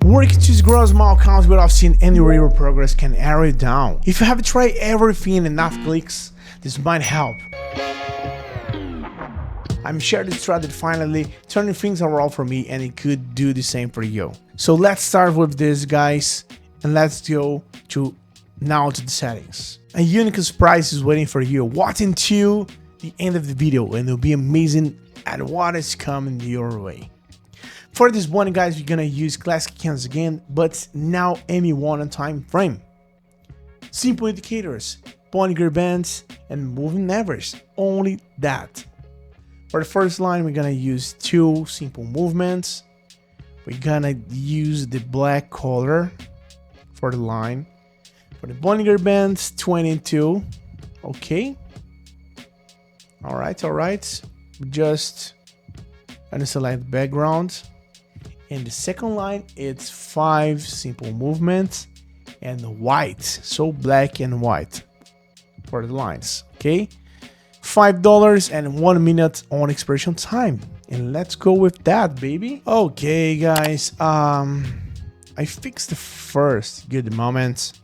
Working to grow small accounts without seeing any real progress can narrow you down. If you have tried everything in enough clicks, this might help. I'm sure this strategy finally turning things around for me, and it could do the same for you. So let's start with this, guys, and let's go to the settings. A unique price is waiting for you. Watch until the end of the video and it'll be amazing at what is coming your way. For this one, guys, we're gonna use classic candles again, but now ME1 on time frame. Simple indicators, Bollinger Bands, and moving averages, only that. For the first line, we're gonna use 2 simple movements. We're gonna use the black color for the line. For the Bollinger Bands, 22. Okay. All right. Just gonna select background. And the second line, it's 5 simple movements and white. So black and white for the lines. Okay. $5 and 1 minute on expiration time, and let's go with that, baby. Okay, guys, I fixed the first good moment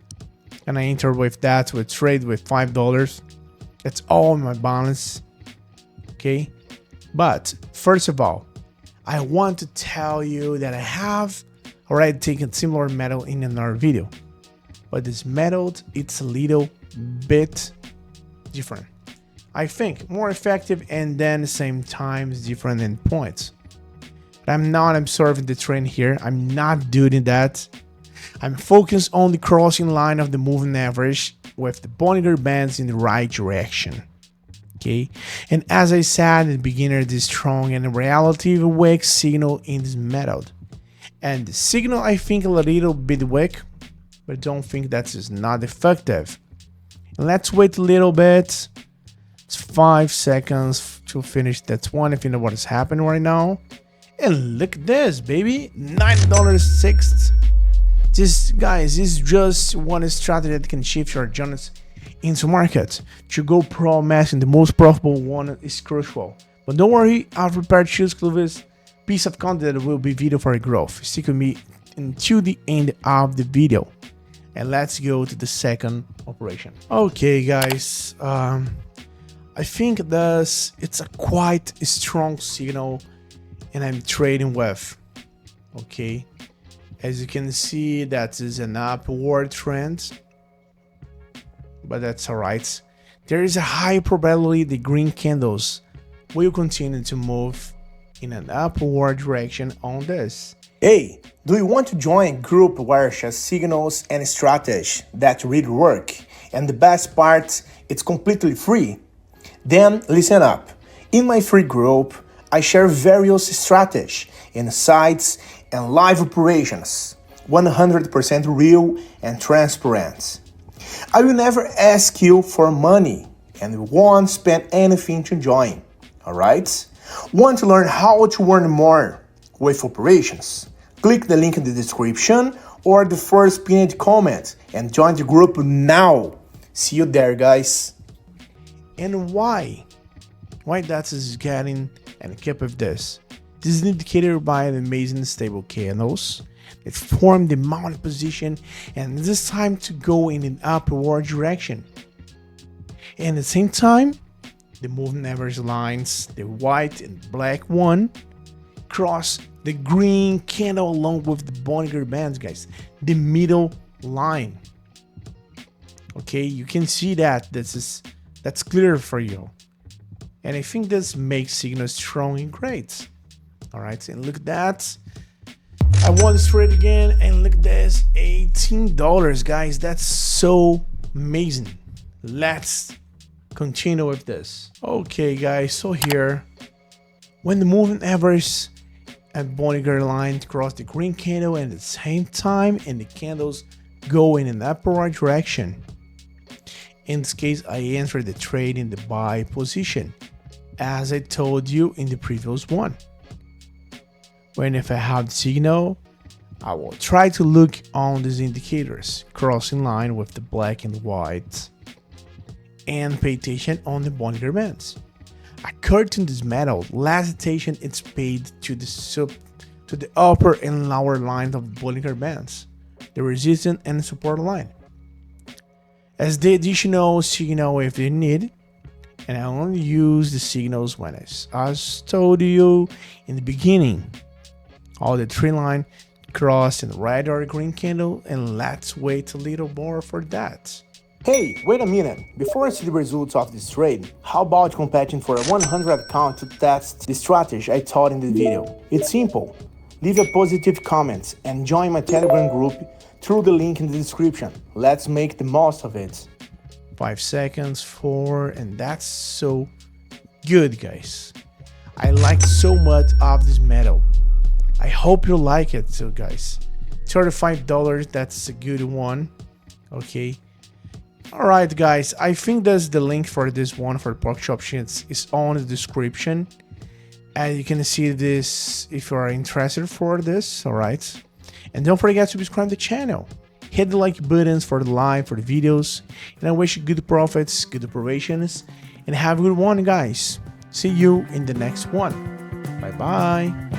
and I entered with that with trade with $5. That's all my balance. Okay, but first of all, I want to tell you that I have already taken similar method in another video, but this method, it's a little bit different. I think more effective, and then the same time is different endpoints. But I'm not observing the trend here. I'm not doing that. I'm focused on the crossing line of the moving average with the Bollinger Bands in the right direction. Okay, and as I said in the beginning, this strong and relatively weak signal in this method. And the signal, I think, a little bit weak, but don't think that is not effective. And let's wait a little bit. It's 5 seconds to finish that one if you know what is happening right now. And look at this, baby, $9.06. This, guys, is just one strategy that can shift your journeys into market. To go pro matching the most profitable one is crucial. But don't worry, I've prepared two exclusive piece of content that will be video for your growth. Stick with me until the end of the video. And let's go to the second operation. Okay, guys, I think it's a quite strong signal, and I'm trading with. Okay, as you can see, that is an upward trend, but that's all right. There is a high probability the green candles will continue to move in an upward direction on this. Hey, do you want to join a group where share signals and strategies that really work? And the best part, it's completely free. Then listen up. In my free group, I share various strategies, insights, and live operations, 100% real and transparent. I will never ask you for money and won't spend anything to join. Alright? Want to learn how to earn more with operations? Click the link in the description or the first pinned comment and join the group now. See you there, guys. And why that is getting and keep with this. This is indicated by the amazing stable candles that form the mounting position, and this time to go in an upward direction. And at the same time, the moving average lines, the white and black one, cross the green candle along with the Bollinger Bands, guys, the middle line. Okay, you can see that that's clear for you, and I think this makes signal strong and great. All right, and look at that. I want to trade again, and look at this, $18, guys. That's so amazing. Let's continue with this. Okay, guys, so here, when the moving average and Bollinger line cross the green candle at the same time, and the candles go in an upward direction. In this case, I entered the trade in the buy position, as I told you in the previous one. When if I have the signal, I will try to look on these indicators, crossing line with the black and white, and pay attention on the Bollinger Bands. According to this metal, last attention is paid to the to the upper and lower line of the Bollinger Bands, the resistance and support line, as the additional signal if you need. And I only use the signals when as told you in the beginning. All the three line cross in red or green candle, and let's wait a little more for that. Hey, wait a minute. Before I see the results of this trade, how about competing for a 100 account to test the strategy I taught in the video? It's simple. Leave a positive comment and join my Telegram group through the link in the description. Let's make the most of it. 5 seconds, 4, and that's so good, guys. I like so much of this metal. I hope you like it too, guys. $35, that's a good one. Okay. Alright, guys, I think that's the link for this one for the Quotex option is on the description. And you can see this if you are interested for this, alright. And don't forget to subscribe to the channel. Hit the like buttons for the live, for the videos. And I wish you good profits, good operations, and have a good one, guys. See you in the next one. Bye-bye.